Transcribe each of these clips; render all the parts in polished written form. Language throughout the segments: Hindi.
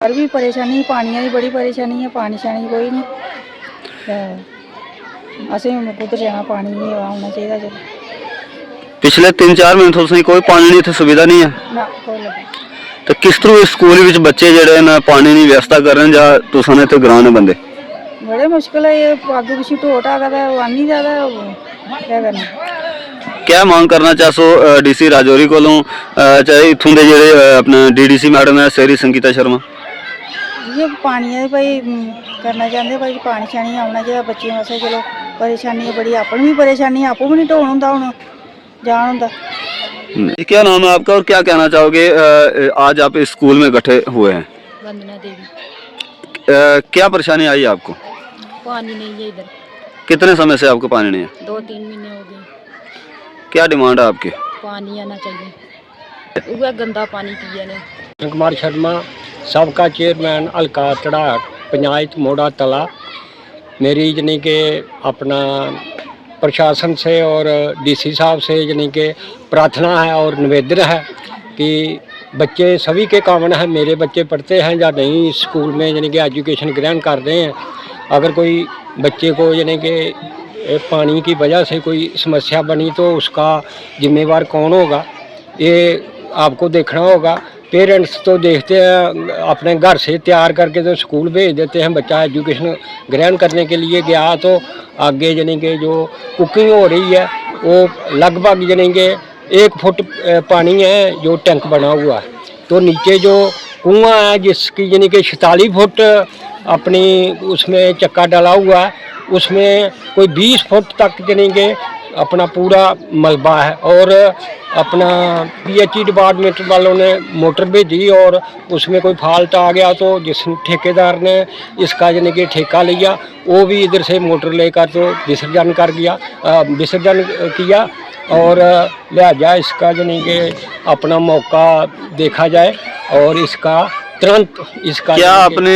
और भी परेशानी, पानी की बड़ी परेशानी है, पानी शानी कोई नहीं। असें कुछ जाना पानी आना चाहिए। चलो पिछले 3-4 महीने तो कोई पानी नहीं थे, सुविधा नहीं है ना कोई लगे। तो किस तरह स्कूल विच बच्चे जेडे ना पानी की व्यवस्था कर रहे हैं या तुसां इत्थे ग्रां दे बंदे? बड़े मुश्किल है, ये अगे पिछे ढो ढा कर आनी ज्यादा, क्या करना। क्या मांग करना चाहसो डीसी राजौरी कोलों, चाहे इत्थों दे जेडे अपने डीडीसी मैडम है शेरी संगीता शर्मा? ये पानी है भाई, करना चाहते भाई, पानी शानी आना चाहिए बच्चों वास्ते। चलो परेशानी है बड़ी, अपन भी परेशानी है, आपको भी नहीं ढोन होंदा हुण जान होंदा। क्या नाम है आपका और क्या कहना चाहोगे आज आप इस स्कूल में इकट्ठे हुए हैं? वंदना देवी। क्या परेशानी आई आपको? पानी नहीं है इधर। कितने समय से आपको पानी नहीं है? 2-3 महीने हो गए। क्या डिमांड है आपकी? पानी आना चाहिए, वह गंदा पानी पिया ने। कुमार शर्मा, सबका चेयरमैन हल्का चढ़ाक, पंचायत मोड़ा तला। मेरी यानी कि अपना प्रशासन से और डीसी साहब से यानी कि प्रार्थना है और निवेदन है कि बच्चे सभी के कामना है, मेरे बच्चे पढ़ते हैं या नहीं स्कूल में यानी कि एजुकेशन ग्रहण कर रहे हैं। अगर कोई बच्चे को यानी कि पानी की वजह से कोई समस्या बनी तो उसका जिम्मेवार कौन होगा, ये आपको देखना होगा। पेरेंट्स तो देखते हैं अपने घर से तैयार करके तो स्कूल भेज देते हैं, बच्चा एजुकेशन ग्रहण करने के लिए गया तो आगे यानी कि जो कुकिंग हो रही है वो लगभग यानी कि 1 फुट पानी है जो टैंक बना हुआ है, तो नीचे जो कुआं है जिसकी यानी कि 46 फुट अपनी उसमें चक्का डाला हुआ है, उसमें कोई 20 फुट तक यानी कि अपना पूरा मलबा है। और अपना PHE डिपार्टमेंट वालों ने मोटर भेजी और उसमें कोई फॉल्ट आ गया तो जिस ठेकेदार ने इसका यानी कि ठेका लिया वो भी इधर से मोटर लेकर तो विसर्जन किया और लिहाजा इसका यानी कि अपना मौका देखा जाए और इसका तुरंत इसका। क्या आपने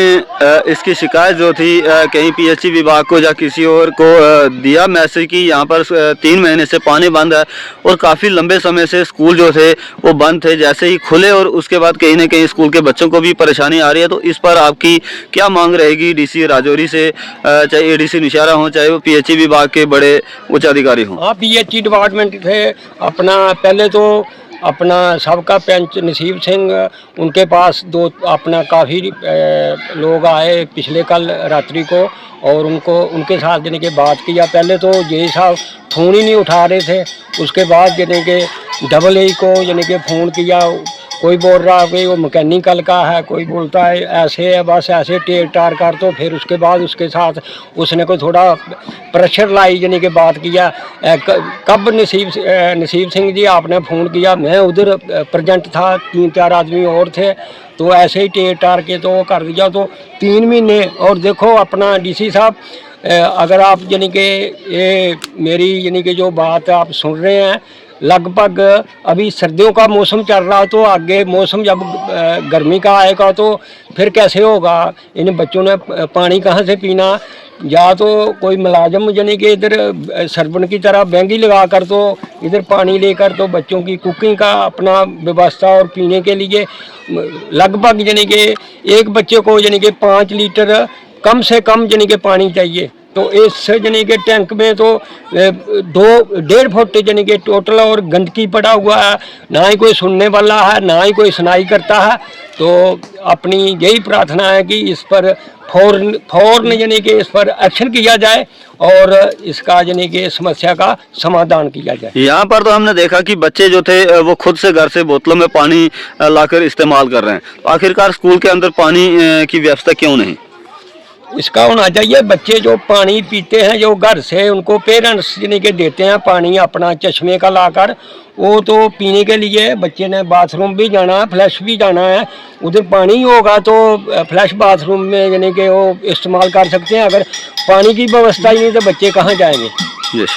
इसकी शिकायत जो थी कहीं PHE विभाग को या किसी और को दिया मैसेज कि यहाँ पर 3 महीने से पानी बंद है और काफ़ी लंबे समय से स्कूल जो थे वो बंद थे, जैसे ही खुले और उसके बाद कहीं ना कहीं स्कूल के बच्चों को भी परेशानी आ रही है, तो इस पर आपकी क्या मांग रहेगी डीसी राजौरी से, चाहे ADC निशारा हो चाहे वो PHE विभाग के बड़े उच्च अधिकारी हों? हाँ, PHE डिपार्टमेंट थे अपना, पहले तो अपना सबका पंच नसीब सिंह, उनके पास दो अपना काफ़ी लोग आए पिछले कल रात्रि को और उनके साथ यानी कि बात किया। पहले तो ये साहब फ़ोन ही नहीं उठा रहे थे, उसके बाद यानी कि AA को यानी कि फ़ोन किया, कोई बोल रहा है कि वो मैकेनिकल का है, कोई बोलता है ऐसे है, बस ऐसे टेर टार कर। तो फिर उसके बाद उसके साथ उसने कोई थोड़ा प्रेशर लाई यानी कि बात किया। कब नसीब सिंह जी आपने फ़ोन किया, मैं उधर प्रेजेंट था, 3-4 आदमी और थे, तो ऐसे ही टेर टार के तो कर दिया। तो 3 महीने। और देखो अपना डीसी साहब, अगर आप यानी कि ये मेरी यानी कि जो बात आप सुन रहे हैं, लगभग अभी सर्दियों का मौसम चल रहा, तो आगे मौसम जब गर्मी का आएगा तो फिर कैसे होगा, इन बच्चों ने पानी कहाँ से पीना। या तो कोई मुलाजम यानी कि इधर सरपंच की तरह बैंगी लगा कर तो इधर पानी लेकर तो बच्चों की कुकिंग का अपना व्यवस्था और पीने के लिए लगभग यानी कि एक बच्चे को यानी कि 5 लीटर कम से कम यानी कि पानी चाहिए। तो इस यानी कि टैंक में तो 2-1.5 फुट यानी कि टोटल और गंदगी पड़ा हुआ है, ना ही कोई सुनने वाला है ना ही कोई सुनाई करता है। तो अपनी यही प्रार्थना है कि इस पर फौरन यानी कि इस पर एक्शन किया जाए और इसका यानी कि समस्या का समाधान किया जाए। यहाँ पर तो हमने देखा कि बच्चे जो थे वो खुद से घर से बोतलों में पानी लाकर इस्तेमाल कर रहे हैं, तो आखिरकार स्कूल के अंदर पानी की व्यवस्था क्यों नहीं? इसका होना चाहिए, बच्चे जो पानी पीते हैं जो घर से उनको पेरेंट्स यानी कि देते हैं पानी अपना चश्मे का लाकर, वो तो पीने के लिए बच्चे ने बाथरूम भी जाना है, फ्लैश भी जाना है, उधर पानी होगा तो फ्लैश बाथरूम में यानी कि वो इस्तेमाल कर सकते हैं। अगर पानी की व्यवस्था ही नहीं तो बच्चे कहाँ जाएंगे?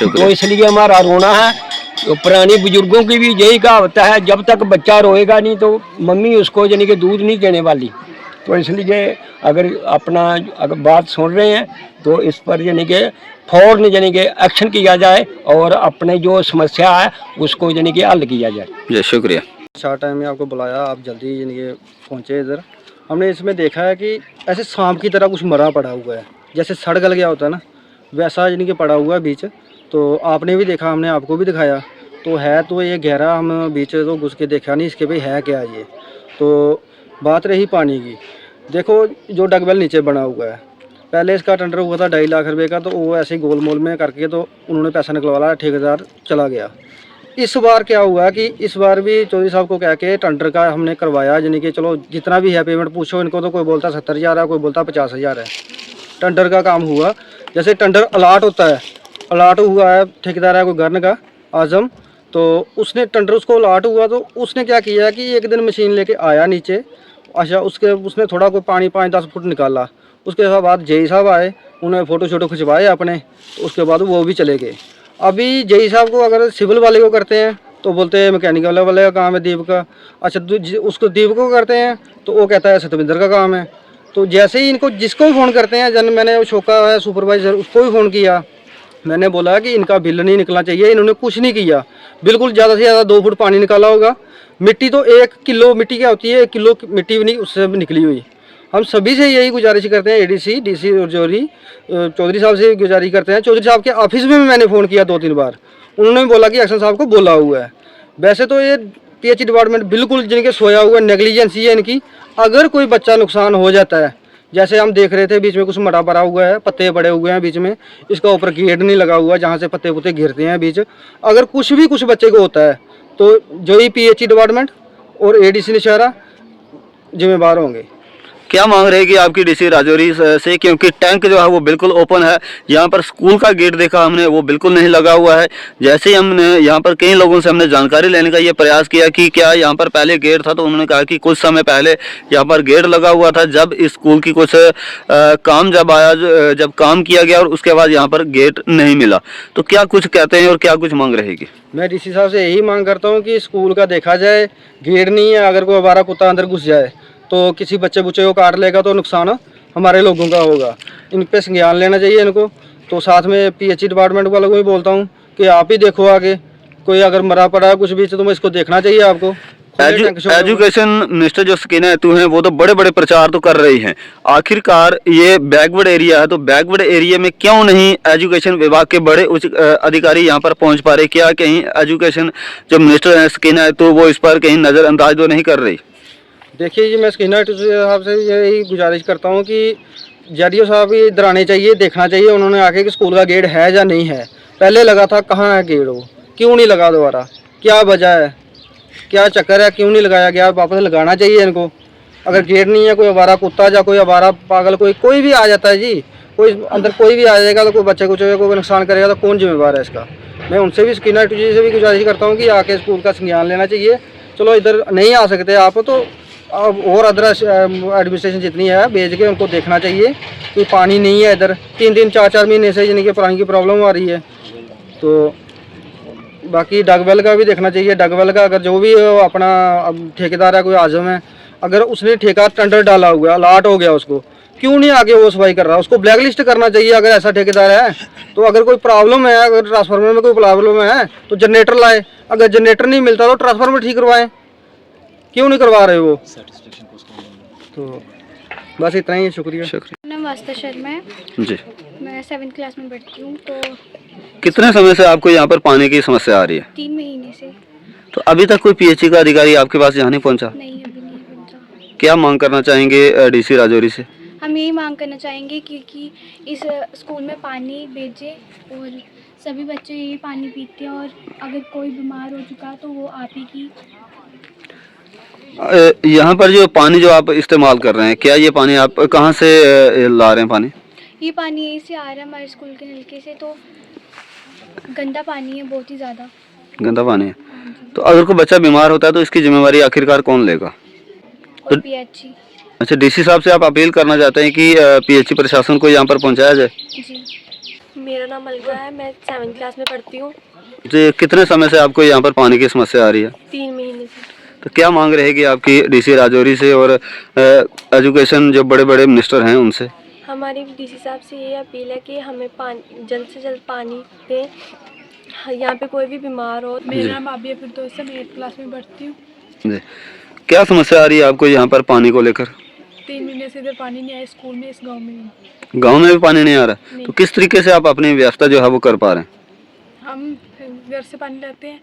तो इसलिए हमारा रोना है। तो पुराने बुजुर्गों की भी यही कहावत है, जब तक बच्चा रोएगा नहीं तो मम्मी उसको यानी कि दूध नहीं देने वाली। तो इसलिए अगर अपना अगर बात सुन रहे हैं तो इस पर यानी कि फौरन यानी कि एक्शन किया जाए और अपने जो समस्या है उसको यानी कि हल किया जाए। जी शुक्रिया। शॉर्ट टाइम में आपको बुलाया, आप जल्दी यानी कि पहुँचे इधर। हमने इसमें देखा है कि ऐसे सांप की तरह कुछ मरा पड़ा हुआ है, जैसे सड़ गल गया होता है ना, वैसा यानी कि पड़ा हुआ है बीच। तो आपने भी देखा, हमने आपको भी दिखाया। तो है तो ये गहरा, हम बीच तो घुस के देखा नहीं इसके भाई है क्या ये। तो बात रही पानी की, देखो जो डगवेल नीचे बना हुआ है, पहले इसका टेंडर हुआ था 2.5 लाख रुपए का, तो वो ऐसे ही गोल मोल में करके तो उन्होंने पैसा निकलवा लिया, ठेकेदार चला गया। इस बार क्या हुआ कि इस बार भी चौधरी साहब को कह के टेंडर का हमने करवाया, यानी कि चलो जितना भी है पेमेंट पूछो इनको, तो कोई बोलता 70,000 है, कोई बोलता 50,000 है। टेंडर का काम हुआ, जैसे टेंडर अलाट होता है, अलाट हुआ है, ठेकेदार है कोई गर्न का आजम, तो उसने टेंडर उसको अलाट हुआ, तो उसने क्या किया कि एक दिन मशीन लेके आया नीचे। अच्छा, उसने थोड़ा कोई पानी 5-10 फुट निकाला। उसके बाद जेई साहब आए, उन्होंने फ़ोटो शोटो खिंचवाए अपने, तो उसके बाद वो भी चले गए। अभी जेई साहब को अगर सिविल वाले को करते हैं तो बोलते हैं मैकेनिकल वाले का काम है, दीप का। अच्छा, उसको दीप को करते हैं तो वो कहता है सतविंदर का काम है। तो जैसे ही इनको जिसको भी फ़ोन करते हैं, जन मैंने शोका है सुपरवाइज़र, उसको भी फ़ोन किया, मैंने बोला कि इनका बिल नहीं निकलना चाहिए, इन्होंने कुछ नहीं किया। बिल्कुल ज़्यादा से ज़्यादा 2 फुट पानी निकाला होगा। मिट्टी तो 1 किलो मिट्टी क्या होती है, 1 किलो मिट्टी भी नहीं उससे भी निकली हुई। हम सभी से यही गुजारिश करते हैं, एडीसी डीसी और चौधरी साहब से गुजारिश करते हैं। चौधरी साहब के ऑफिस में भी मैंने फ़ोन किया 2-3 बार, उन्होंने भी बोला कि एक्शन साहब को बोला हुआ है। वैसे तो ये पीएच डिपार्टमेंट बिल्कुल जिनके सोया हुआ नेग्लिजेंसी है इनकी। अगर कोई बच्चा नुकसान हो जाता है, जैसे हम देख रहे थे बीच में कुछ मटा पड़ा हुआ है, पत्ते पड़े हुए हैं बीच में, इसका ऊपर गेट नहीं लगा हुआ जहाँ से पत्ते पुत्ते गिरते हैं बीच। अगर कुछ बच्चे को होता है तो जो ही पीएच डिपार्टमेंट और एडीसी निशारा जिम्मेदार होंगे। क्या मांग रहेगी आपकी डीसी राजौरी से, क्योंकि टैंक जो है वो बिल्कुल ओपन है, यहाँ पर स्कूल का गेट देखा हमने वो बिल्कुल नहीं लगा हुआ है। जैसे ही हमने यहाँ पर कई लोगों से हमने जानकारी लेने का ये प्रयास किया कि क्या यहाँ पर पहले गेट था, तो उन्होंने कहा कि कुछ समय पहले यहाँ पर गेट लगा हुआ था, जब इस स्कूल की कुछ काम जब आया, जब काम किया गया और उसके बाद यहाँ पर गेट नहीं मिला। तो क्या कुछ कहते हैं और क्या कुछ मांग रहेगी? मैं डीसी साहब से यही मांग करता हूँ कि स्कूल का देखा जाए, गेट नहीं है, अगर कोई आवारा कुत्ता अंदर घुस जाए तो किसी बच्चे को काट लेगा तो नुकसान हमारे लोगों का होगा। इन पे संज्ञान लेना चाहिए इनको। तो साथ में पीएचई डिपार्टमेंट वालों को भी बोलता हूँ कि आप ही देखो, आगे कोई अगर मरा पड़ा है कुछ भी तो इसको देखना चाहिए आपको। एजुकेशन मिनिस्टर जो सकीना ऐतू हैं वो तो बड़े बड़े प्रचार तो कर रही हैं, आखिरकार ये बैकवर्ड एरिया है, तो बैकवर्ड एरिया में क्यों नहीं एजुकेशन विभाग के बड़े उच्च अधिकारी यहाँ पर पहुँच पा रहे? क्या कहीं एजुकेशन जो मिनिस्टर हैं सकीना ऐतू वो इस पर कहीं नज़रअंदाज तो नहीं कर रही? देखिए जी, मैं सकीना साहब से यही गुजारिश करता हूँ कि जेडीओ साहब इधर आने चाहिए, देखना चाहिए उन्होंने आके कि स्कूल का गेट है या नहीं है। पहले लगा था, कहाँ है गेट, वो क्यों नहीं लगा दोबारा, क्या वजह है, क्या चक्कर है, क्यों नहीं लगाया गया? वापस लगाना चाहिए इनको। अगर गेट नहीं है, कोई आवारा कुत्ता या कोई आवारा पागल कोई भी आ जाता है जी, कोई अंदर कोई भी आ जाएगा तो कोई बच्चे को नुकसान करेगा तो कौन जिम्मेवार है इसका? मैं उनसे भी सकीना जी से भी गुजारिश करता हूँ कि आके स्कूल का संज्ञान लेना चाहिए। चलो इधर नहीं आ सकते आप तो और अदर एडमिनिस्ट्रेशन जितनी है भेज के उनको देखना चाहिए कि पानी नहीं है इधर। 3-3 4-4 महीने से यानी कि पानी की प्रॉब्लम आ रही है। तो बाकी डगवेल का भी देखना चाहिए। डगवेल का अगर जो भी अपना ठेकेदार है, कोई आजम है, अगर उसने ठेका टेंडर डाला हुआ अलाट हो गया, उसको क्यों नहीं आगे वो सफाई कर रहा? उसको ब्लैक लिस्ट करना चाहिए अगर ऐसा ठेकेदार है तो। अगर कोई प्रॉब्लम है, अगर ट्रांसफार्मर में कोई प्रॉब्लम है तो जनरेटर लाए, अगर जनरेटर नहीं मिलता तो ट्रांसफार्मर ठीक करवाएं, क्यों नहीं करवा रहे वो? तो बस इतना ही, शुक्रिया। नाम वास्ता शर्मा है जी, मैं 7th क्लास में पढ़ती हूँ। तो कितने समय से आपको यहाँ पर पानी की समस्या आ रही है? 3 महीने से। तो अभी तक कोई पीएचई का अधिकारी आपके पास यहाँ नहीं पहुँचा? नहीं, अभी नहीं पहुँचा। क्या मांग करना चाहेंगे डीसी राजौरी से? हम यही मांग करना चाहेंगे कि इस स्कूल में पानी भेजे और सभी बच्चे यही पानी पीते हैं, और अगर कोई बीमार हो चुका तो वो आप ही की। यहाँ पर जो पानी जो आप इस्तेमाल कर रहे हैं, क्या ये पानी आप कहाँ से ला रहे हैं पानी? ये पानी यहीं से आ रहा है हमारे स्कूल के नलके से। तो गंदा पानी है, बहुत ही ज़्यादा गंदा पानी है। तो अगर कोई बच्चा बीमार होता है तो इसकी जिम्मेवारी आखिरकार कौन लेगा? और पीएचई। अच्छा, डीसी साहब से आप अपील करना चाहते हैं कि पीएचई प्रशासन को यहाँ पर पहुँचाया जाए? जी। मेरा नाम मलका है, मैं 7th क्लास में पढ़ती हूँ। जी, कितने समय से आपको यहाँ पर पानी की समस्या आ रही है? 3 महीने से। तो क्या मांग रहेगी आपकी डीसी राजौरी से और एजुकेशन जो बड़े बड़े मिनिस्टर हैं उनसे? हमारी डीसी साहब से ये अपील है कि हमें पानी जल्द से जल्द पानी दें। यहाँ पे कोई भी बीमार हो। मेरा नाम आबिया फिरदौस है, मैं 8th क्लास में पढ़ती हूँ। जी, क्या समस्या आ रही है आपको यहाँ पर पानी को लेकर? 3 महीने से इधर पानी नहीं आया स्कूल में, इस गांव में नहीं। गांव में भी पानी नहीं आ रहा, तो किस तरीके से आप अपनी व्यवस्था जो है वो कर पा रहे हैं? हम घर से पानी लाते हैं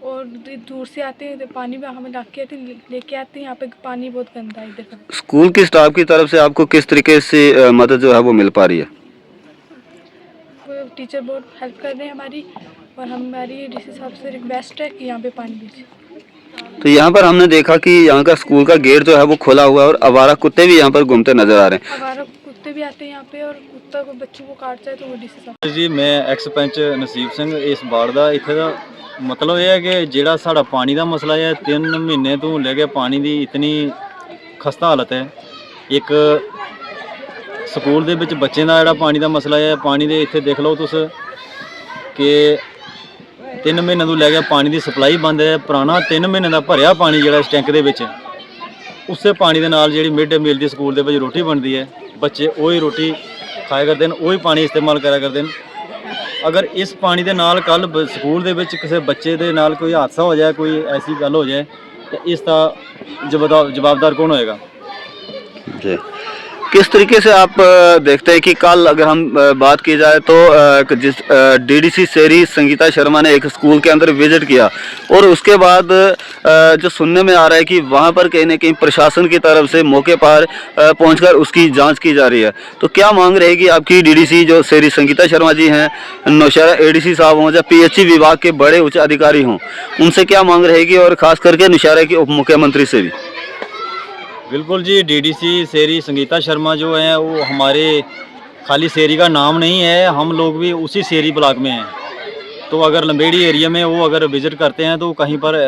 और दूर से आते हैं, पानी भी हमें लेके आते हैं। यहाँ पे पानी बहुत गंदा है इधर का। स्कूल की स्टाफ की तरफ से आपको किस तरीके से मदद जो है वो मिल पा रही है? टीचर बहुत हेल्प कर रहे हैं हमारी, और हमारी डीसी साहब से रिक्वेस्ट है कि यहाँ पे पानी भेजें। तो यहाँ पर हमने देखा कि यहाँ का स्कूल का गेट जो है वो खुला हुआ है और आवारा कुत्ते भी यहाँ पर घूमते नजर आ रहे हैं। आवारा कुत्ते भी आते हैं यहाँ पे, और कुत्ता को बच्चों को काट जाए तो वो डीसी साहब। जी मैं एक्स पंच नसीब सिंह इस वार्ड ਦਾ ਇੱਥੇ ਦਾ मतलब ਇਹ ਹੈ ਕਿ ਜਿਹੜਾ ਸਾਡਾ ਪਾਣੀ ਦਾ ਮਸਲਾ ਹੈ 3 ਮਹੀਨੇ ਤੋਂ ਲੈ ਕੇ ਪਾਣੀ ਦੀ ਇਤਨੀ ਖਸਤਾ ਹਾਲਤ ਹੈ। ਇੱਕ ਸਕੂਲ ਦੇ ਵਿੱਚ ਬੱਚੇ ਦਾ ਜਿਹੜਾ ਪਾਣੀ ਦਾ ਮਸਲਾ ਹੈ, ਪਾਣੀ ਦੇ ਇੱਥੇ ਦੇਖ ਲਓ ਤੁਸੀਂ ਕਿ 3 ਮਹੀਨੇ ਤੋਂ ਲੈ ਕੇ ਪਾਣੀ ਦੀ ਸਪਲਾਈ ਬੰਦ ਹੈ। ਪੁਰਾਣਾ 3 ਮਹੀਨੇ ਦਾ ਭਰਿਆ ਪਾਣੀ ਜਿਹੜਾ ਇਸ ਟੈਂਕ ਦੇ ਵਿੱਚ, ਉਸੇ ਪਾਣੀ ਦੇ ਨਾਲ ਜਿਹੜੀ ਮਿਡ ਡੇ ਮੀਲ ਦੀ ਸਕੂਲ ਦੇ ਵਿੱਚ ਰੋਟੀ ਬਣਦੀ ਹੈ, ਬੱਚੇ ਉਹੀ ਰੋਟੀ ਖਾਇਆ ਕਰਦੇ ਨੇ, ਉਹੀ ਪਾਣੀ ਇਸਤੇਮਾਲ ਕਰਿਆ ਕਰਦੇ ਨੇ। अगर इस पानी के नाल कल स्कूल दे विच किसी बच्चे दे नाल कोई हादसा हो जाए, कोई ऐसी गल हो जाए, तो इसका जवाबदार कौन होएगा? जी, किस तरीके से आप देखते हैं कि कल अगर हम बात की जाए तो जिस डीडीसी सेरी संगीता शर्मा ने एक स्कूल के अंदर विजिट किया और उसके बाद जो सुनने में आ रहा है कि वहाँ पर कहीं ना कहीं प्रशासन की तरफ से मौके पर पहुंचकर उसकी जांच की जा रही है, तो क्या मांग रहेगी आपकी? डीडीसी जो सेरी संगीता शर्मा जी हैं, नौशहरा एडीसी साहब हों या पीएचई विभाग के बड़े उच्च अधिकारी हों, उनसे क्या मांग रहेगी और खास करके नौशहरा के उप मुख्यमंत्री से भी? बिल्कुल जी, डीडीसी सेरी संगीता शर्मा जो हैं वो हमारे खाली सेरी का नाम नहीं है, हम लोग भी उसी सेरी ब्लॉक में हैं। तो अगर लंबेड़ी एरिया में वो अगर विज़िट करते हैं तो कहीं पर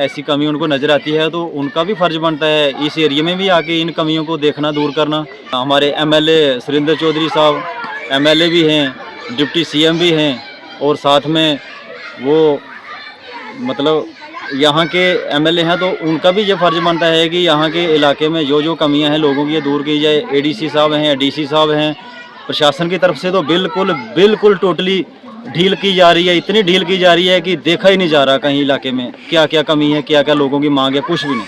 ऐसी कमी उनको नज़र आती है तो उनका भी फ़र्ज़ बनता है इस एरिया में भी आके इन कमियों को देखना, दूर करना। हमारे एमएलए सुरेंद्र चौधरी साहब एमएलए भी हैं, डिप्टी सीएम भी हैं, और साथ में वो मतलब यहाँ के एमएलए हैं, तो उनका भी ये फ़र्ज़ बनता है कि यहाँ के इलाके में जो कमियाँ हैं लोगों की दूर की जाए। एडीसी साहब हैं, डीसी साहब हैं, प्रशासन की तरफ से तो बिल्कुल टोटली ढील की जा रही है। इतनी ढील की जा रही है कि देखा ही नहीं जा रहा कहीं इलाके में क्या क्या कमी है, क्या क्या लोगों की मांग है, कुछ भी नहीं।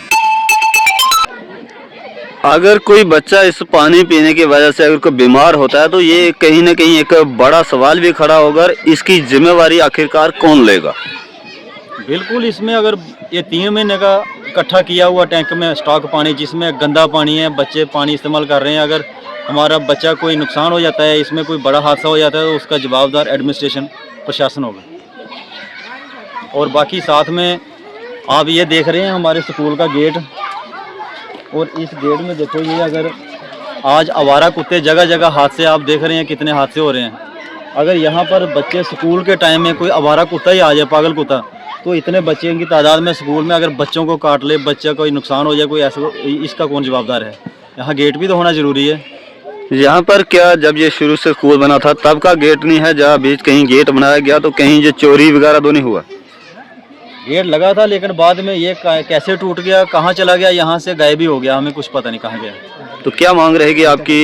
अगर कोई बच्चा इस पानी पीने की वजह से अगर कोई बीमार होता है तो ये कहीं ना कहीं एक बड़ा सवाल भी खड़ा होगा, इसकी जिम्मेवारी आखिरकार कौन लेगा? बिल्कुल, इसमें अगर ये 3 महीने का इकट्ठा किया हुआ टैंक में स्टॉक पानी, जिसमें गंदा पानी है, बच्चे पानी इस्तेमाल कर रहे हैं, अगर हमारा बच्चा कोई नुकसान हो जाता है, इसमें कोई बड़ा हादसा हो जाता है, तो उसका जवाबदार एडमिनिस्ट्रेशन प्रशासन होगा। और बाकी साथ में आप ये देख रहे हैं हमारे स्कूल का गेट, और इस गेट में देखो ये अगर आज आवारा कुत्ते जगह जगह हादसे आप देख रहे हैं, कितने हादसे हो रहे हैं। अगर यहाँ पर बच्चे स्कूल के टाइम में कोई आवारा कुत्ता ही आ जाए, पागल कुत्ता, तो इतने बच्चे की तादाद में स्कूल में अगर बच्चों को काट ले, बच्चा कोई नुकसान हो जाए, कोई ऐसा, इसका कौन जवाबदार है? यहाँ गेट भी तो होना ज़रूरी है। यहाँ पर क्या जब ये शुरू से स्कूल बना था तब का गेट नहीं है, जहाँ बीच कहीं गेट बनाया गया तो कहीं ये चोरी वगैरह तो नहीं हुआ? गेट लगा था, लेकिन बाद में ये कैसे टूट गया, कहाँ चला गया, यहाँ से गायब ही हो गया, हमें कुछ पता नहीं कहाँ गया। तो क्या मांग रहेगी आपकी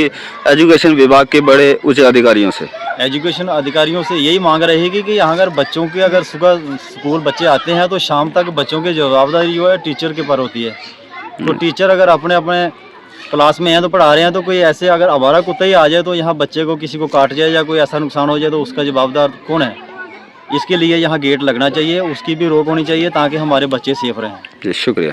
एजुकेशन विभाग के बड़े उच्च अधिकारियों से? एजुकेशन अधिकारियों से यही मांग रहेगी कि यहाँ अगर बच्चों के अगर सुबह स्कूल बच्चे आते हैं तो शाम तक बच्चों की जवाबदारी जो है टीचर के पर होती है। तो टीचर अगर अपने अपने क्लास में हैं तो पढ़ा रहे हैं, तो कोई ऐसे अगर आवारा कुत्ता ही आ जाए तो यहाँ बच्चे को किसी को काट जाए या कोई ऐसा नुकसान हो जाए तो उसका जवाबदार कौन है? इसके लिए यहाँ गेट लगना चाहिए, उसकी भी रोक होनी चाहिए ताकि हमारे बच्चे सेफ रहें। जी, शुक्रिया।